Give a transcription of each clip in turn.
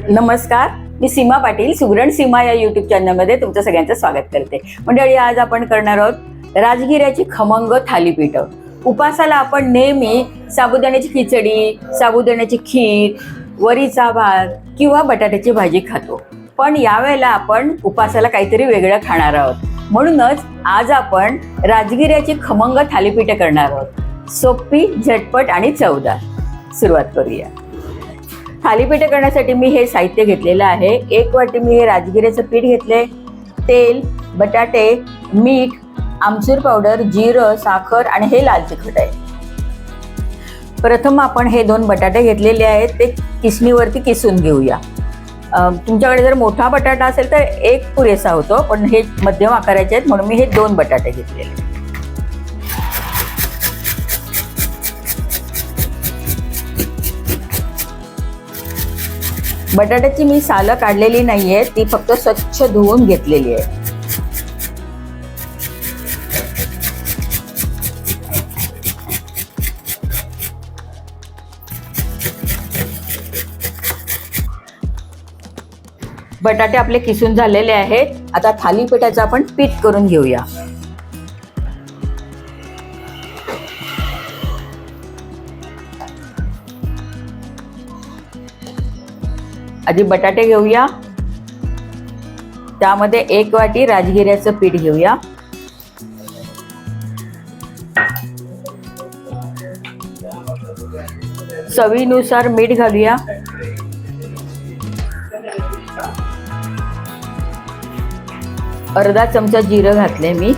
नमस्कार, मी सीमा पाटील सुगरण सीमा या यूट्यूब चॅनलमध्ये तुमचं सगळ्यांचं स्वागत करते. मंडळी, आज आपण करणार आहोत राजगिऱ्याची खमंग थालीपीठ. उपासाला आपण नेहमी साबुदाण्याची खिचडी, साबुदाण्याची खीर, वरीचा भात किंवा बटाट्याची भाजी खातो. पण यावेळेला आपण उपासाला काहीतरी वेगळं खाणार आहोत. म्हणूनच आज आपण राजगिऱ्याची खमंग थालीपीठ करणार आहोत. सोपी, झटपट आणि चवदार. सुरुवात करूया. थालीपीठ करण्यासाठी मी हे साहित्य घेतलेलं आहे. 1 वाटी मी हे राजगिऱ्याचं पीठ घेतले, तेल, बटाटे, मीठ, आमचूर पावडर, जिरं, साखर आणि हे लाल तिखट आहे. प्रथम आपण हे 2 बटाटे घेतलेले आहेत, ते किसणीवरती किसून घेऊया. तुमच्याकडे जर मोठा बटाटा असेल तर 1 पुरेसा होतो, पण हे मध्यम आकाराचे आहेत म्हणून मी हे 2 बटाटे घेतलेले. बटाट्याची मी सालं काढलेली नाहीये, ती फक्त स्वच्छ धुवून घेतलेली आहे. बटाटे आपले किसून झालेले आहेत. आता थालीपीठाचं आपण पीठ करून घेऊया. आधी बटाटे घेऊया, त्यामध्ये 1 वाटी राजगिऱ्याचं पीठ घेऊया. चवीनुसार मीठ घालूया. अर्धा चमचा जिरं घातले मी.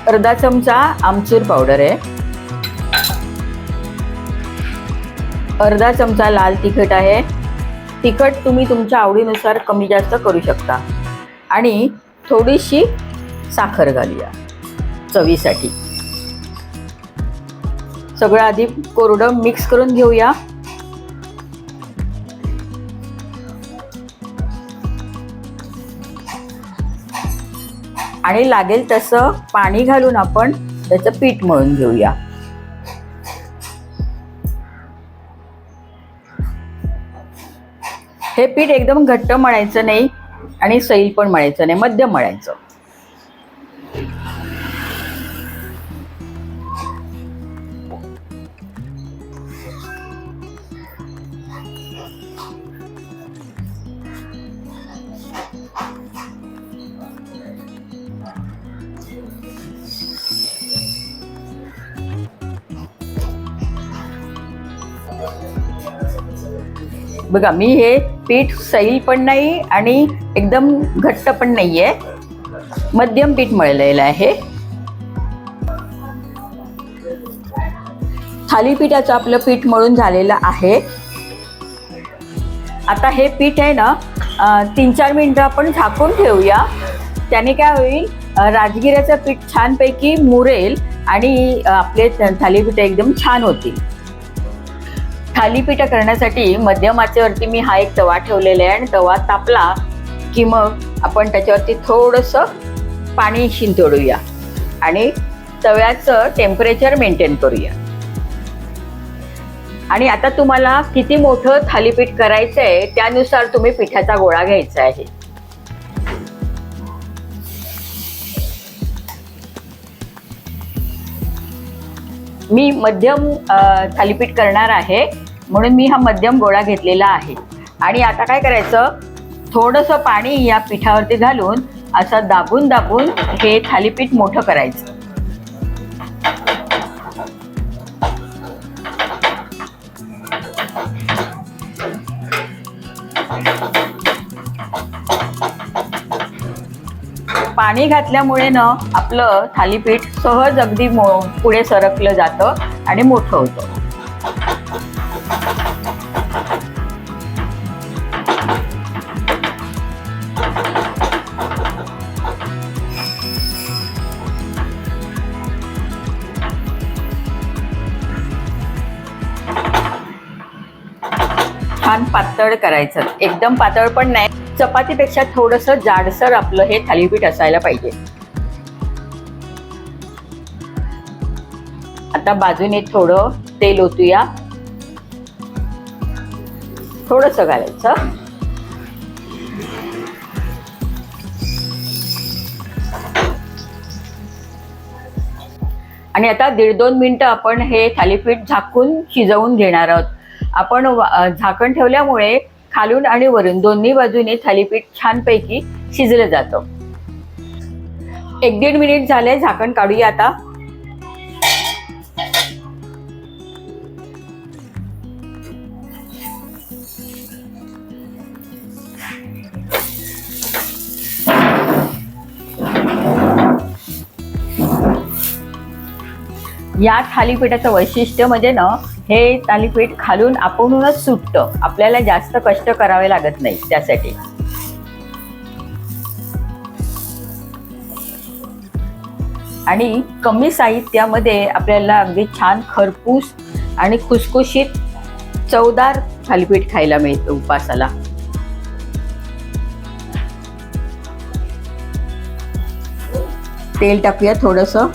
अर्धा चमचा आमचूर पावडर आहे. अर्धा चमचा लाल तिखट आहे. तिखट तुम्ही तुमच्या आवडीनुसार कमी जास्त करू शकता. आणि थोडीशी साखर घालूया चवीसाठी. सगळं आधी कोरडं मिक्स करून घेऊया. आणि लागेल तसं पाणी घालून आपण त्याचं पीठ मळून घेऊया. हे पीठ एकदम घट्ट मळायचं नाही आणि सैल पण मळायचं नाही, मध्यम मळायचं. बघा, मी हे पीठ सैल पण नाही आणि एकदम घट्ट पण नाहीये, मध्यम पीठ मळलेलं आहे. थालीपीठाचं आपलं पीठ मळून झालेलं आहे. आता हे पीठ आहे ना 3-4 मिनिटं आपण झाकून ठेवूया. त्याने काय होईल, राजगिऱ्याचं पीठ छानपैकी मुरेल आणि आपले थालीपीठ एकदम छान होतील. थालीपीठ करण्यासाठी मध्यम आचेवरती मी हा एक तवा ठेवलेला आहे. आणि तवा तापला की मग आपण त्याच्यावरती थोडंसं पाणी शिंतोडूया आणि तव्याचं टेम्परेचर मेंटेन करूया. आणि आता तुम्हाला किती मोठं थालीपीठ करायचं आहे त्यानुसार तुम्ही पिठाचा गोळा घ्यायचा आहे. मी मध्यम थालीपीठ करणार आहे म्हणून मी हा मध्यम गोळा घेतलेला आहे. आणि आता काय करायचं, थोडंसं पाणी या पिठावरती घालून असं दाबून दाबून हे थालीपीठ मोठं करायचं. पाणी घातल्यामुळे ना आपलं थालीपीठ सहज अगदी पुढे सरकलं जातं आणि मोठं होतं. छान पातळ करायचं, एकदम पातळ पण नाही. चपातीपेक्षा थोडंसं जाडसर आपलं हे थालीपीठ असायला पाहिजे. आता बाजूने थोडं तेल ओतूया, थोडंसं घालायचं. आणि आता 1.5-2 मिनिटं आपण हे थालीपीठ झाकून शिजवून घेणार आहोत. आपण झाकण ठेवल्यामुळे खालून आणि वरून दोन्ही बाजूने थालीपीठ छानपैकी शिजलं जातं. 1-1.5 मिनिट झाले, झाकण काढूया आता. या थालीपीठाचं वैशिष्ट्य म्हणजे ना, हे थालीपीठ खालून आपणच सुटतं, आपल्याला जास्त कष्ट करावे लागत नाही त्यासाठी. आणि कमी साहित्यामध्ये आपल्याला अगदी छान खरपूस आणि खुसखुशीत चवदार थालीपीठ खायला मिळतं उपासाला. तेल टाकूया थोडंसं.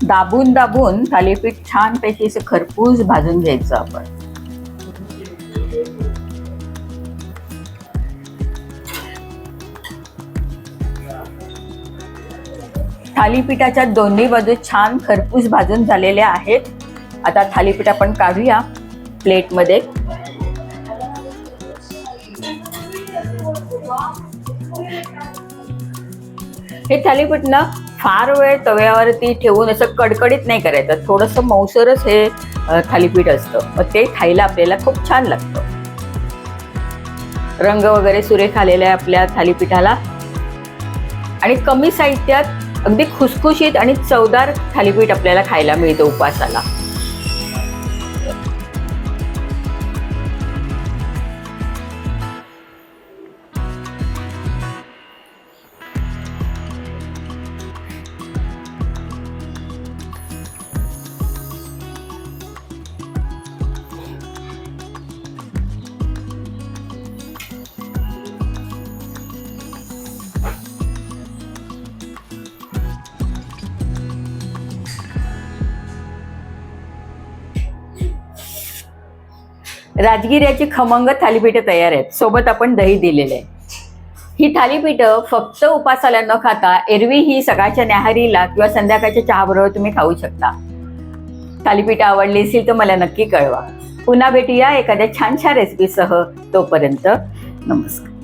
दाबून दाबून थालीपीठ छानपैकी असं खरपूस भाजून घ्यायचं आपण. थालीपीठाच्या दोन्ही बाजू छान खरपूस भाजून झालेल्या आहेत. आता थालीपीठ आपण काढूया प्लेटमध्ये. हे थालीपीठ ना फार वेळ तव्यावरती ठेवून असं कडकडीत नाही करायचं, थोडंसं मऊसरच हे थालीपीठ असतं, मग ते खायला आपल्याला खूप छान लागतं. रंग वगैरे सुरेख आलेला आहे आपल्या थालीपीठाला. आणि कमी साहित्यात अगदी खुसखुशीत आणि चवदार थालीपीठ आपल्याला खायला मिळतं उपासाला. राजगिऱ्याची खमंग थालीपीठं तयार आहेत. सोबत आपण दही दिलेलं आहे. ही थालीपीठं फक्त उपासाला न खाता एरवी ही सकाळच्या न्याहारीला किंवा संध्याकाळच्या चहाबरोबर तुम्ही खाऊ शकता. थालीपीठं आवडली असेल तर मला नक्की कळवा. पुन्हा भेटूया एखाद्या छानशा रेसिपीसह. तोपर्यंत नमस्कार.